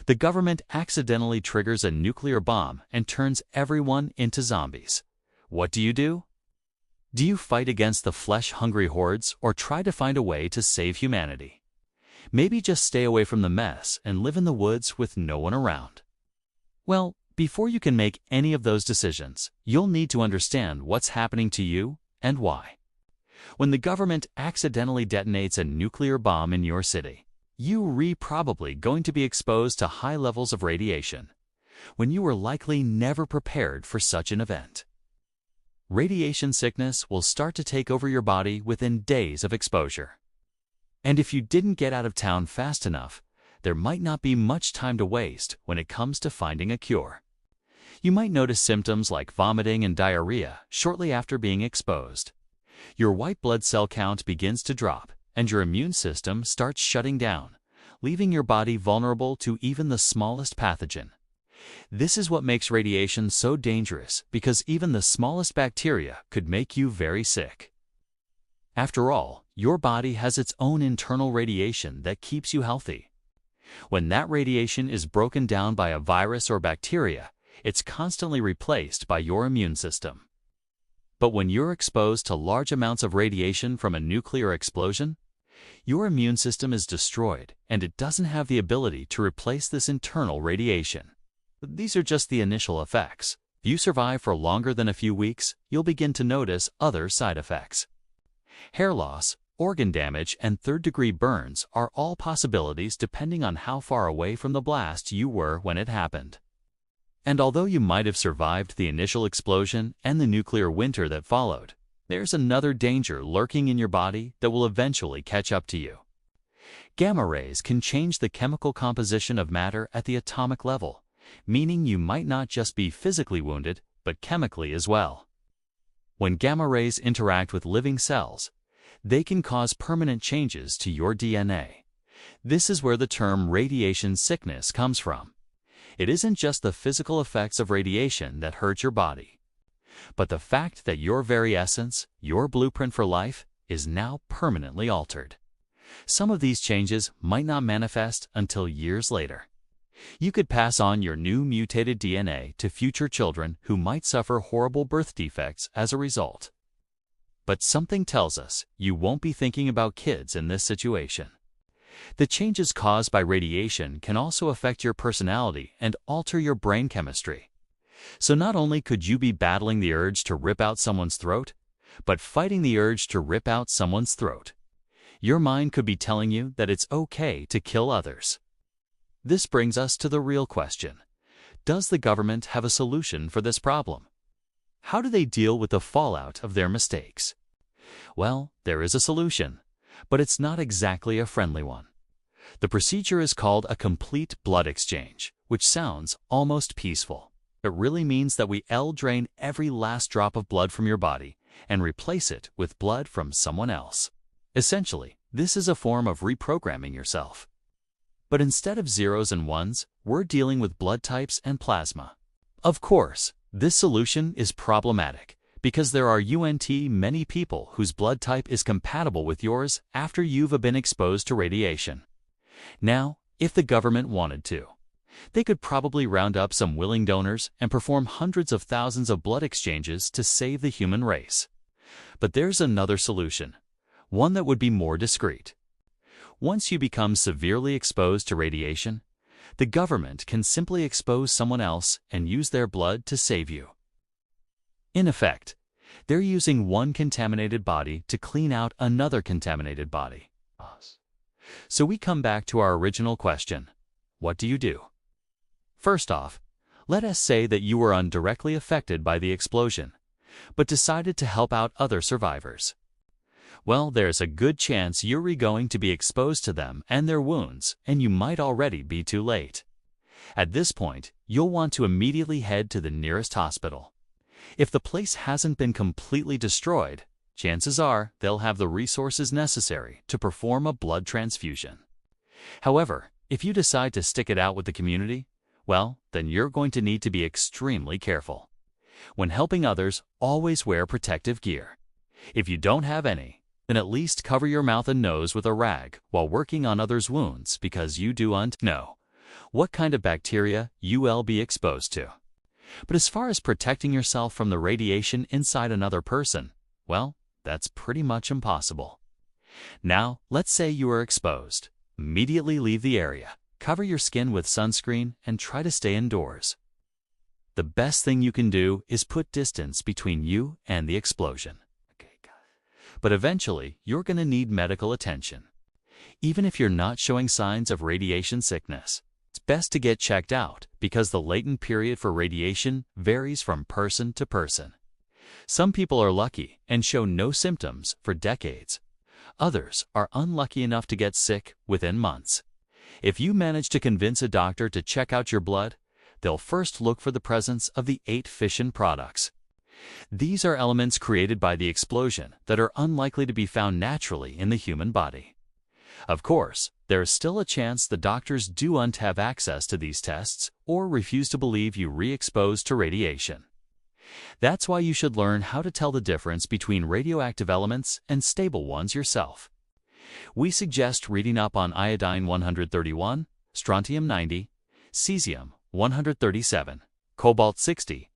The government accidentally triggers a nuclear bomb and turns everyone into zombies. What do? Do you fight against the flesh-hungry hordes or try to find a way to save humanity? Maybe just stay away from the mess and live in the woods with no one around. Well, before you can make any of those decisions, you'll need to understand what's happening to you and why. When the government accidentally detonates a nuclear bomb in your city, you're probably going to be exposed to high levels of radiation, when you were likely never prepared for such an event. Radiation sickness will start to take over your body within days of exposure. And if you didn't get out of town fast enough, there might not be much time to waste when it comes to finding a cure. You might notice symptoms like vomiting and diarrhea shortly after being exposed. Your white blood cell count begins to drop, and your immune system starts shutting down, leaving your body vulnerable to even the smallest pathogen. This is what makes radiation so dangerous, because even the smallest bacteria could make you very sick. After all, your body has its own internal radiation that keeps you healthy. When that radiation is broken down by a virus or bacteria, it's constantly replaced by your immune system. But when you're exposed to large amounts of radiation from a nuclear explosion, your immune system is destroyed, and it doesn't have the ability to replace this internal radiation. These are just the initial effects. If you survive for longer than a few weeks, you'll begin to notice other side effects. Hair loss, organ damage, and third-degree burns are all possibilities depending on how far away from the blast you were when it happened. And although you might have survived the initial explosion and the nuclear winter that followed, there's another danger lurking in your body that will eventually catch up to you. Gamma rays can change the chemical composition of matter at the atomic level, meaning you might not just be physically wounded, but chemically as well. When gamma rays interact with living cells, they can cause permanent changes to your DNA. This is where the term radiation sickness comes from. It isn't just the physical effects of radiation that hurt your body, but the fact that your very essence, your blueprint for life, is now permanently altered. Some of these changes might not manifest until years later. You could pass on your new mutated DNA to future children who might suffer horrible birth defects as a result. But something tells us you won't be thinking about kids in this situation. The changes caused by radiation can also affect your personality and alter your brain chemistry. So not only could you be battling the urge to rip out someone's throat, but fighting the urge to rip out someone's throat. Your mind could be telling you that it's okay to kill others. This brings us to the real question. Does the government have a solution for this problem? How do they deal with the fallout of their mistakes? Well, there is a solution, but it's not exactly a friendly one. The procedure is called a complete blood exchange, which sounds almost peaceful. It really means that we drain every last drop of blood from your body and replace it with blood from someone else. Essentially, this is a form of reprogramming yourself. But instead of zeros and ones, we're dealing with blood types and plasma. Of course, this solution is problematic because there are many people whose blood type is compatible with yours after you've been exposed to radiation. Now, if the government wanted to, they could probably round up some willing donors and perform hundreds of thousands of blood exchanges to save the human race. But there's another solution, one that would be more discreet. Once you become severely exposed to radiation, the government can simply expose someone else and use their blood to save you. In effect, they're using one contaminated body to clean out another contaminated body. So we come back to our original question. What do you do? First off, let us say that you were indirectly affected by the explosion, but decided to help out other survivors. Well, there's a good chance you're going to be exposed to them and their wounds, and you might already be too late. At this point, you'll want to immediately head to the nearest hospital. If the place hasn't been completely destroyed, chances are they'll have the resources necessary to perform a blood transfusion. However, if you decide to stick it out with the community, well, then you're going to need to be extremely careful. When helping others, always wear protective gear. If you don't have any, then at least cover your mouth and nose with a rag while working on others' wounds, because you don't know what kind of bacteria you'll be exposed to. But as far as protecting yourself from the radiation inside another person, well, that's pretty much impossible. Now, let's say you are exposed. Immediately leave the area, cover your skin with sunscreen, and try to stay indoors. The best thing you can do is put distance between you and the explosion. But eventually, you're going to need medical attention. Even if you're not showing signs of radiation sickness, it's best to get checked out because the latent period for radiation varies from person to person. Some people are lucky and show no symptoms for decades. Others are unlucky enough to get sick within months. If you manage to convince a doctor to check out your blood, they'll first look for the presence of the 8 fission products. These are elements created by the explosion that are unlikely to be found naturally in the human body. Of course, there is still a chance the doctors don't have access to these tests or refuse to believe you re-exposed to radiation. That's why you should learn how to tell the difference between radioactive elements and stable ones yourself. We suggest reading up on iodine 131, strontium 90, cesium 137, cobalt 60,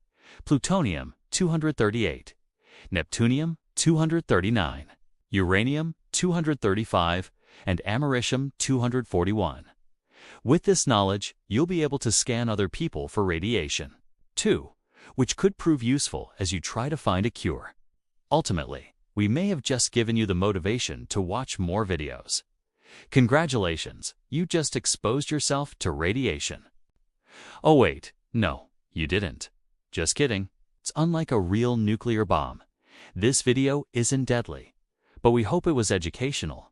plutonium 238, neptunium 239, uranium 235, and americium 241. With this knowledge, you'll be able to scan other people for radiation, too, which could prove useful as you try to find a cure. Ultimately, we may have just given you the motivation to watch more videos. Congratulations, you just exposed yourself to radiation. Oh wait, no, you didn't. Just kidding. It's unlike a real nuclear bomb. This video isn't deadly, but we hope it was educational